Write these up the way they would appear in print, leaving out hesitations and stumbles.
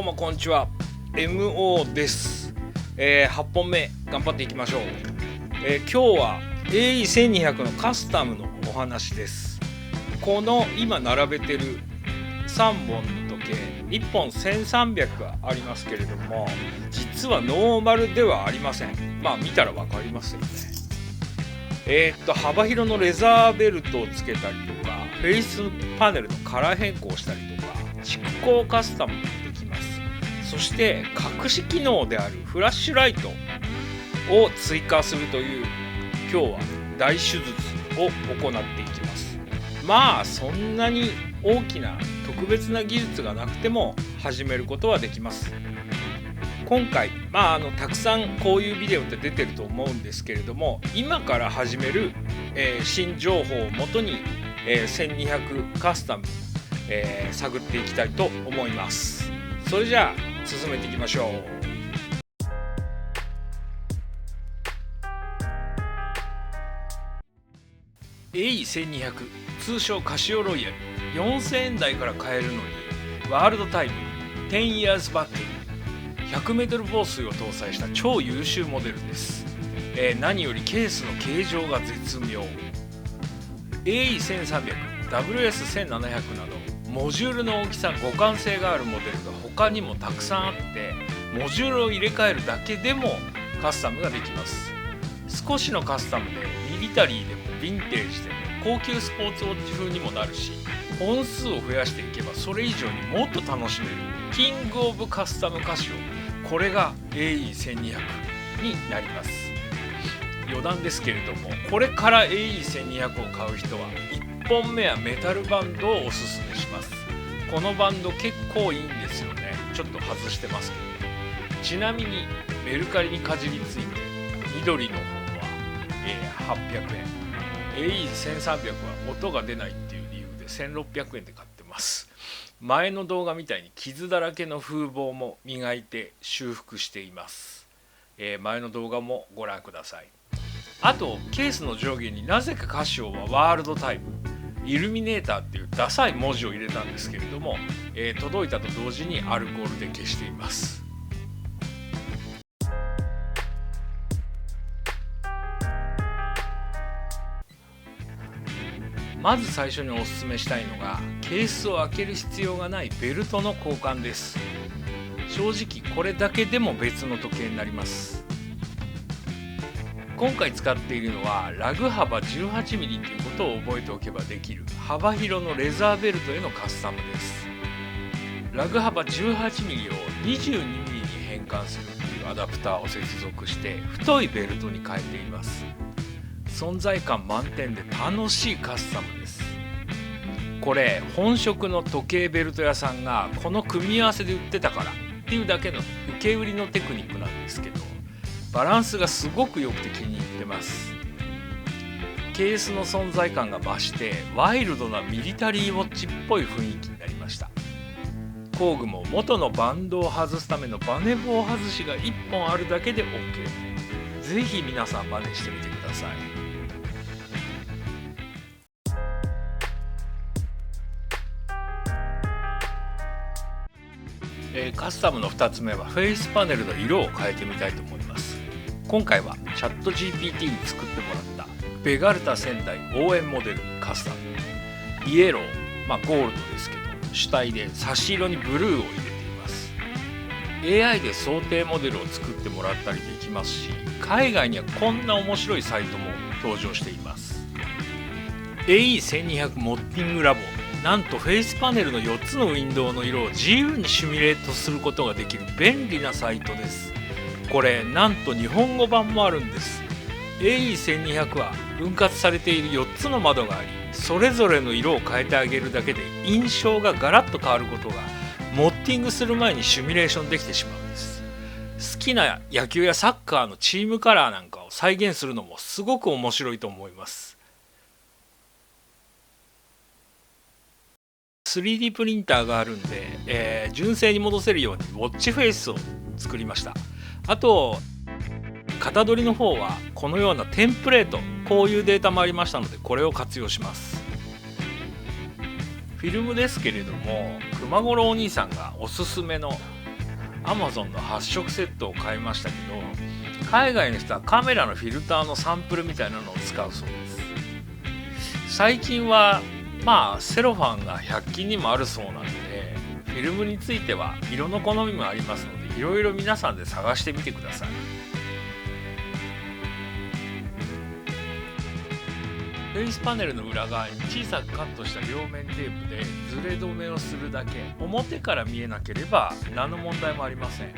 もこんにちは MO です。8本目頑張っていきましょう。今日は AE1200 のカスタムのお話です。この今並べてる3本の時計、1本1300がありますけれども、実はノーマルではありません。まあ見たら分かりますよね。幅広のレザーベルトをつけたりとか、フェイスパネルのカラー変更したりとか、蓄光カスタムもできます。そして隠し機能であるフラッシュライトを追加するという、今日は大手術を行っていきます。まあそんなに大きな特別な技術がなくても始めることはできます。今回、たくさんこういうビデオって出てると思うんですけれども、今から始める、新情報をもとに、1200カスタム、探っていきたいと思います。それじゃあ進めていきましょう。AE1200 通称カシオロイヤル、4000円台から買えるのにワールドタイム 10years バッテリー、100m 防水を搭載した超優秀モデルです。何よりケースの形状が絶妙。 AE1300、WS1700 などモジュールの大きさ、互換性があるモデルが他にもたくさんあって、モジュールを入れ替えるだけでもカスタムができます。少しのカスタムでミリタリーでもヴィンテージでも高級スポーツウォッチ風にもなるし、本数を増やしていけばそれ以上にもっと楽しめるキングオブカスタムカシオ、これが AE1200 になります。余談ですけれども、これから AE1200 を買う人は1本目はメタルバンドをおすすめします。このバンド結構いいんですよね。ちょっと外してますけど。ちなみにメルカリにかじりついて緑の方は、800円、 AE1300 は音が出ないっていう理由で1600円で買ってます。前の動画みたいに傷だらけの風防も磨いて修復しています。前の動画もご覧ください。あとケースの上下になぜかカシオはワールドタイム、イルミネーターっていうダサい文字を入れたんですけれども、届いたと同時にアルコールで消しています。まず最初におすすめしたいのが、ケースを開ける必要がないベルトの交換です。正直これだけでも別の時計になります。今回使っているのはラグ幅 18mm ということを覚えておけばできる幅広のレザーベルトへのカスタムです。ラグ幅 18mm を 22mm に変換するというアダプターを接続して太いベルトに変えています。存在感満点で楽しいカスタムです。これ本職の時計ベルト屋さんがこの組み合わせで売ってたからっていうだけの受け売りのテクニックなんですけど、バランスがすごく良くて気に入ってます。ケースの存在感が増してワイルドなミリタリーウォッチっぽい雰囲気になりました。工具も元のバンドを外すためのバネ棒外しが1本あるだけで OK。 ぜひ皆さん真似してみてください。カスタムの2つ目はフェイスパネルの色を変えてみたいと思います。今回はチャット GPT に作ってもらったベガルタ仙台応援モデルカスタム、イエロー、ゴールドですけど主体で差し色にブルーを入れています。 AI で想定モデルを作ってもらったりできますし、海外にはこんな面白いサイトも登場しています。 AE1200 モッディングラボ、なんとフェイスパネルの4つのウィンドウの色を自由にシミュレートすることができる便利なサイトです。これなんと日本語版もあるんです。 AE1200 は分割されている4つの窓があり、それぞれの色を変えてあげるだけで印象がガラッと変わることがモッディングする前にシミュレーションできてしまうんです。好きな野球やサッカーのチームカラーなんかを再現するのもすごく面白いと思います。3D プリンターがあるんで、純正に戻せるようにウォッチフェイスを作りました。あと型取りの方はこのようなテンプレート、こういうデータもありましたのでこれを活用します。フィルムですけれども、熊五郎お兄さんがおすすめの Amazon の8色セットを買いましたけど、海外の人はカメラのフィルターのサンプルみたいなのを使うそうです。最近はセロファンが100均にもあるそうなので、フィルムについては色の好みもありますので、いろいろ皆さんで探してみてください。フェイスパネルの裏側に小さくカットした両面テープでズレ止めをするだけ。表から見えなければ何の問題もありません。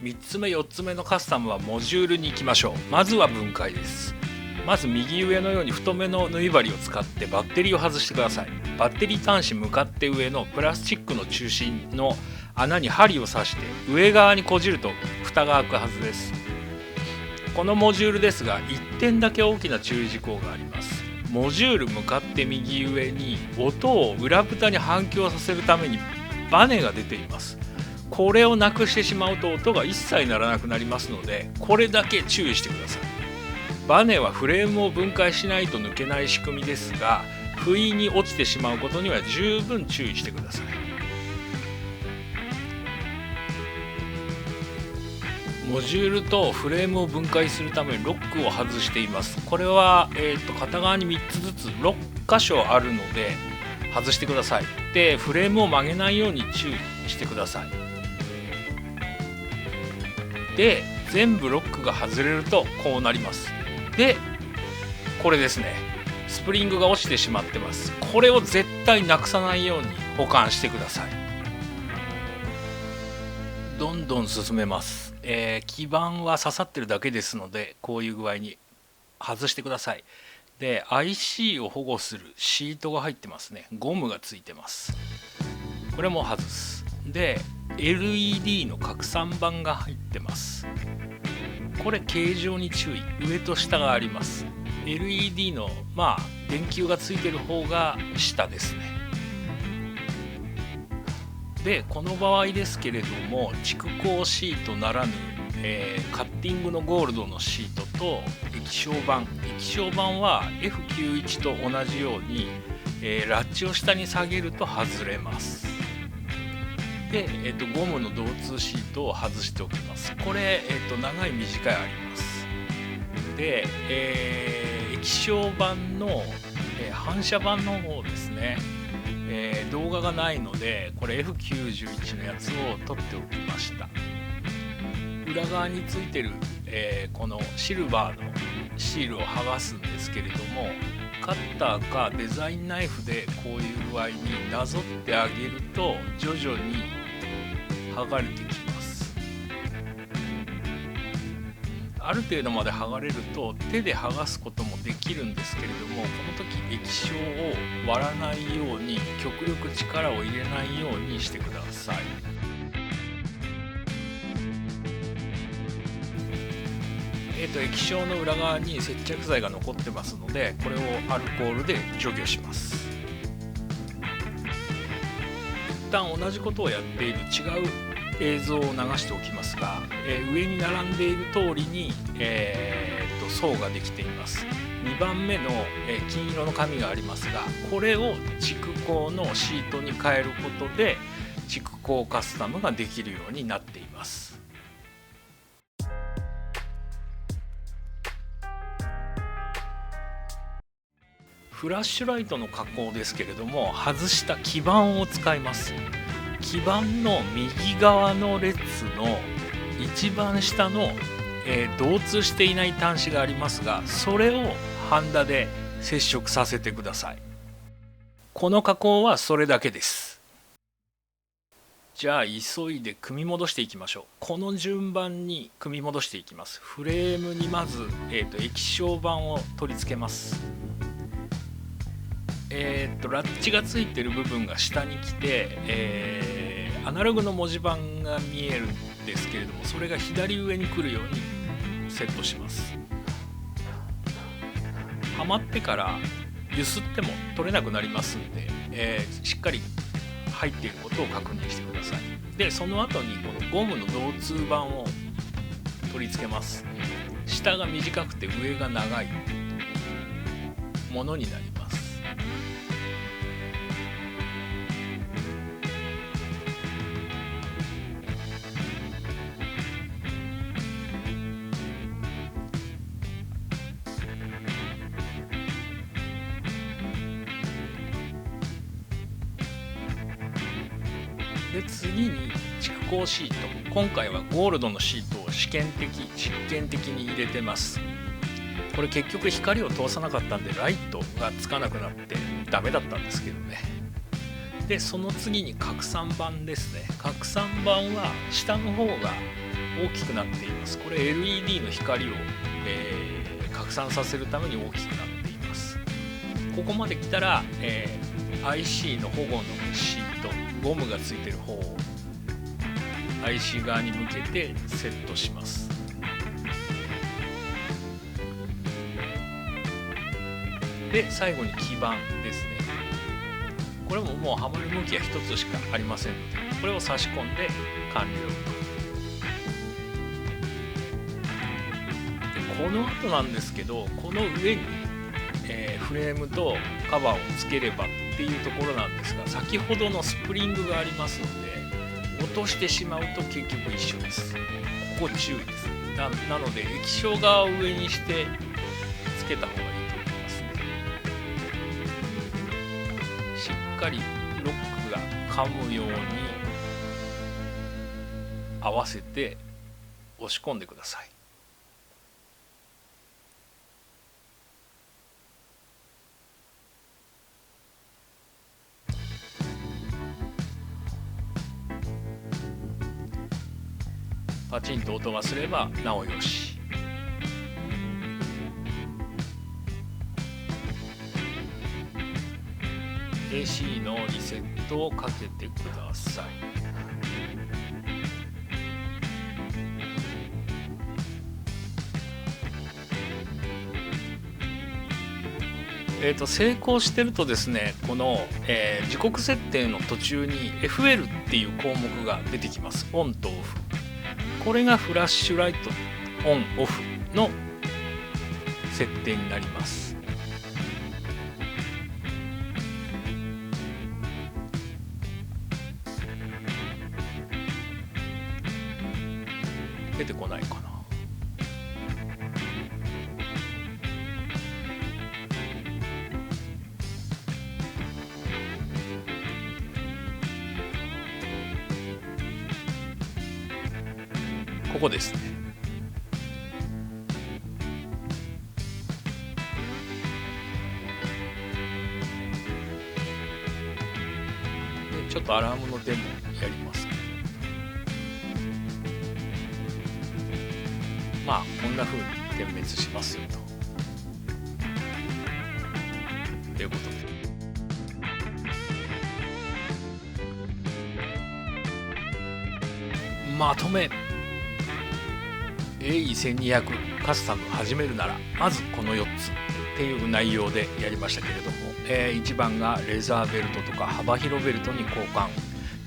3つ目4つ目のカスタムはモジュールに行きましょう。まずは分解です。まず右上のように太めの縫い針を使ってバッテリーを外してください。バッテリー端子向かって上のプラスチックの中心の穴に針を刺して上側にこじると蓋が開くはずです。このモジュールですが、1点だけ大きな注意事項があります。モジュール向かって右上に音を裏蓋に反響させるためにバネが出ています。これをなくしてしまうと音が一切鳴らなくなりますので、これだけ注意してください。バネはフレームを分解しないと抜けない仕組みですが、不意に落ちてしまうことには十分注意してください。モジュールとフレームを分解するためにロックを外しています。これは、片側に3つずつ6箇所あるので外してください。で、フレームを曲げないように注意してください。で、全部ロックが外れるとこうなります。で、これですね。スプリングが落ちてしまってます。これを絶対なくさないように保管してください。どんどん進めます。基板は刺さってるだけですので、こういう具合に外してください。で、IC を保護するシートが入ってますね。ゴムがついてます。これも外す。で、LED の拡散板が入ってます。これ形状に注意。上と下があります。LED の電球がついてる方が下ですね。で、この場合ですけれども、蓄光シートならぬ、カッティングのゴールドのシートと液晶板は F91 と同じように、ラッチを下に下げると外れます。で、ゴムの導通シートを外しておきます。これ、長い短いあります。で、液晶板の、反射板の方ですね、動画がないので、これ F91 のやつを取っておきました。裏側についてる、このシルバーのシールを剥がすんですけれども、カッターかデザインナイフでこういう具合になぞってあげると徐々に剥がれてきます。ある程度まで剥がれると手で剥がすこともできるんですけれども、この時液晶を割らないように、極力力を入れないようにしてください。液晶の裏側に接着剤が残ってますので、これをアルコールで除去します。一旦同じことをやっている違う映像を流しておきますが、上に並んでいる通りに、層ができています。2番目の、金色の紙がありますが、これを蓄光のシートに変えることで蓄光カスタムができるようになっています。フラッシュライトの加工ですけれども、外した基板を使います。基板の右側の列の一番下の、導通していない端子がありますが、それをハンダで接触させてください。この加工はそれだけです。じゃあ急いで組み戻していきましょう。この順番に組み戻していきます。フレームにまず、液晶板を取り付けます。ラッチがついてる部分が下に来て、アナログの文字盤が見えるんですけれども、それが左上に来るようにセットします。はまってから揺すっても取れなくなりますんで、しっかり入っていることを確認してください。で、その後にこのゴムの導通板を取り付けます。下が短くて上が長いものになります。で次に蓄光シート、今回はゴールドのシートを実験的に入れてます。これ結局光を通さなかったんでライトがつかなくなってダメだったんですけどね。でその次に拡散板ですね。拡散板は下の方が大きくなっています。これ LED の光を、拡散させるために大きくなっています。ここまで来たら、IC の保護のシート、ゴムがついてる方を IC 側に向けてセットします。で最後に基板ですね。これももうはまる向きは1つしかありませんので、これを差し込んで完了と。でこの後なんですけど、この上に、フレームとカバーをつければっていうところなんですが、先ほどのスプリングがありますので落としてしまうと結局一緒です。ここ注意です。なので液晶側を上にしてつけた方がいいと思いますね。しっかりロックが噛むように合わせて押し込んでください。パチンと音がすればなおよし。AC のリセットをかけてください。成功してるとですね、この、時刻設定の途中に FL っていう項目が出てきます。オンとオフ。これがフラッシュライトオンオフの設定になります。出てこないかな。ここですね。でちょっとアラームのデモやります。まあこんな風に点滅しますよと。ということで。まとめ。AE1200 カスタム始めるならまずこの4つっていう内容でやりましたけれども、1番がレザーベルトとか幅広ベルトに交換、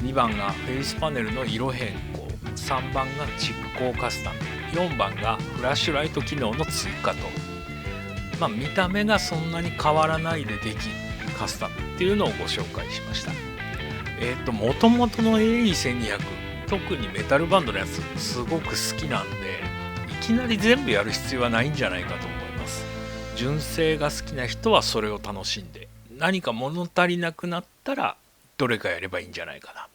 2番がフェイスパネルの色変更、3番が蓄光カスタム、4番がフラッシュライト機能の追加と、見た目がそんなに変わらないでできるカスタムっていうのをご紹介しました。もともとの AE1200、特にメタルバンドのやつすごく好きなんで、いきなり全部やる必要はないんじゃないかと思います。純正が好きな人はそれを楽しんで、何か物足りなくなったらどれかやればいいんじゃないかな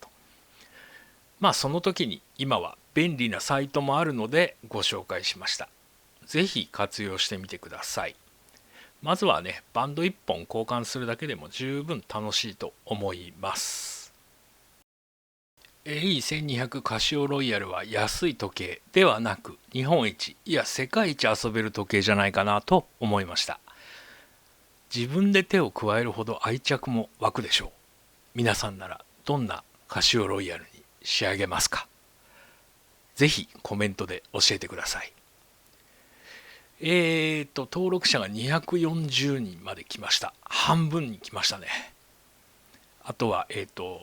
と。その時に今は便利なサイトもあるのでご紹介しました。ぜひ活用してみてください。まずはね、バンド1本交換するだけでも十分楽しいと思います。AE1200 カシオロイヤルは安い時計ではなく日本一、いや世界一遊べる時計じゃないかなと思いました。自分で手を加えるほど愛着も湧くでしょう。皆さんならどんなカシオロイヤルに仕上げますか？ぜひコメントで教えてください。登録者が240人まで来ました。半分に来ましたね。あとは、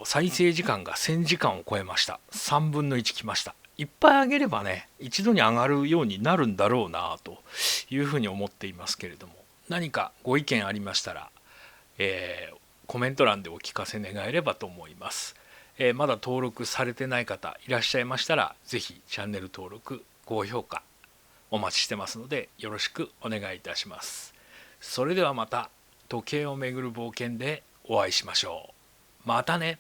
再生時間が1000時間を超えました。3分の1来ました。いっぱい上げればね、一度に上がるようになるんだろうなというふうに思っていますけれども、何かご意見ありましたら、コメント欄でお聞かせ願えればと思います。まだ登録されてない方いらっしゃいましたら、ぜひチャンネル登録、高評価お待ちしてますので、よろしくお願いいたします。それではまた時計をめぐる冒険でお会いしましょう。またね。